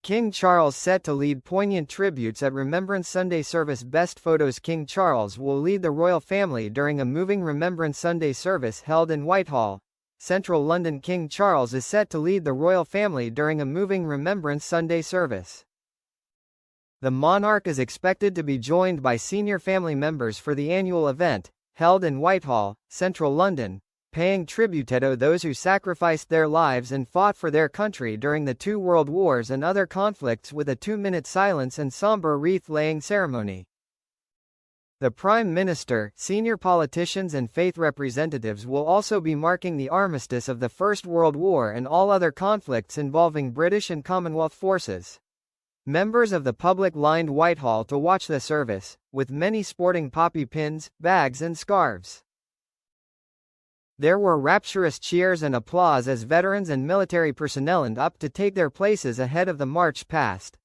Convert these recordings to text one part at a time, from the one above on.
King Charles set to lead poignant tributes at Remembrance Sunday service. Best photos. King Charles will lead the royal family during a moving Remembrance Sunday service held in Whitehall, central London. King Charles is set to lead the royal family during a moving Remembrance Sunday service. The monarch is expected to be joined by senior family members for the annual event, held in Whitehall, central London, paying tribute to those who sacrificed their lives and fought for their country during the two world wars and other conflicts, with a 2-minute silence and somber wreath-laying ceremony. The Prime Minister, senior politicians and faith representatives will also be marking the armistice of the First World War and all other conflicts involving British and Commonwealth forces. Members of the public lined Whitehall to watch the service, with many sporting poppy pins, bags and scarves. There were rapturous cheers and applause as veterans and military personnel lined up to take their places ahead of the march past.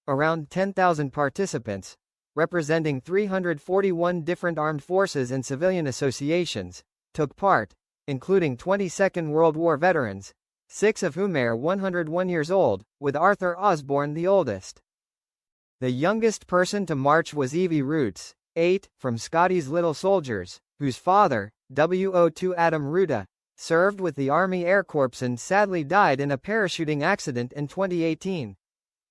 Around 10,000 participants, representing 341 different armed forces and civilian associations, took part, including 22nd World War veterans, 6 of whom are 101 years old, with Arthur Osborne the oldest. The youngest person to march was Evie Roots, 8, from Scotty's Little Soldiers, whose father, WO2 Adam Ruta, served with the Army Air Corps and sadly died in a parachuting accident in 2018.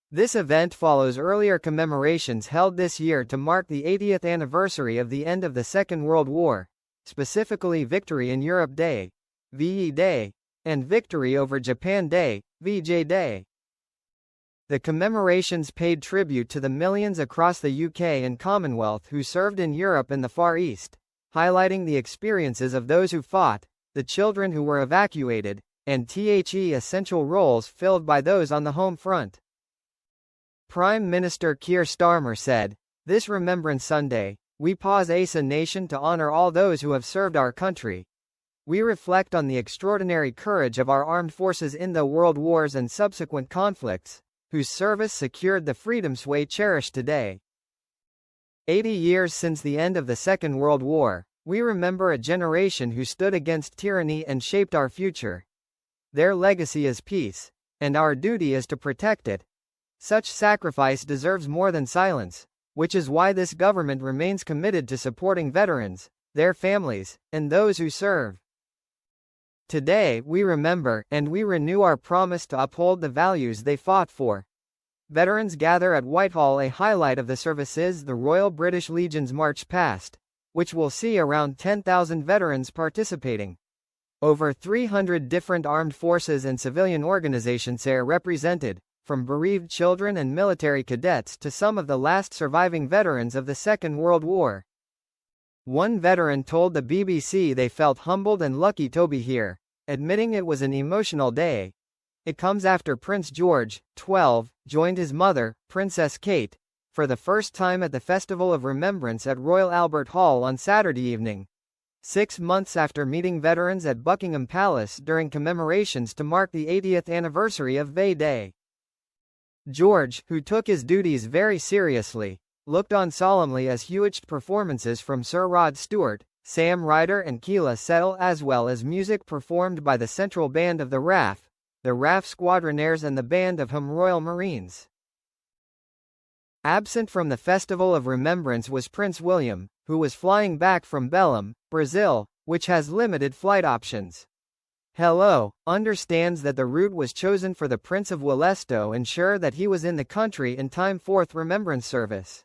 This event follows earlier commemorations held this year to mark the 80th anniversary of the end of the Second World War, specifically Victory in Europe Day, VE Day, and Victory over Japan Day, VJ Day. The commemorations paid tribute to the millions across the UK and Commonwealth who served in Europe and the Far East, highlighting the experiences of those who fought, the children who were evacuated, and the essential roles filled by those on the home front. Prime Minister Keir Starmer said, "This Remembrance Sunday, we pause as a nation to honor all those who have served our country. We reflect on the extraordinary courage of our armed forces in the world wars and subsequent conflicts, whose service secured the freedoms we cherish today." 80 years since the end of the Second World War, we remember a generation who stood against tyranny and shaped our future. Their legacy is peace, and our duty is to protect it. Such sacrifice deserves more than silence, which is why this government remains committed to supporting veterans, their families, and those who serve. Today, we remember, and we renew our promise to uphold the values they fought for. Veterans gather at Whitehall. A highlight of the service is the Royal British Legion's March Past, which will see around 10,000 veterans participating. Over 300 different armed forces and civilian organizations are represented, from bereaved children and military cadets to some of the last surviving veterans of the Second World War. One veteran told the BBC they felt humbled and lucky to be here, admitting it was an emotional day. It comes after Prince George, 12, joined his mother, Princess Kate, for the first time at the Festival of Remembrance at Royal Albert Hall on Saturday evening, 6 months after meeting veterans at Buckingham Palace during commemorations to mark the 80th anniversary of VE Day. George, who took his duties very seriously, looked on solemnly as huge performances from Sir Rod Stewart, Sam Ryder and Keela Settle, as well as music performed by the Central Band of the RAF, the RAF Squadronaires and the Band of Home Royal Marines. Absent from the Festival of Remembrance was Prince William, who was flying back from Belém, Brazil, which has limited flight options. Hello understands that the route was chosen for the Prince of Wales to ensure that he was in the country in time for the Remembrance service.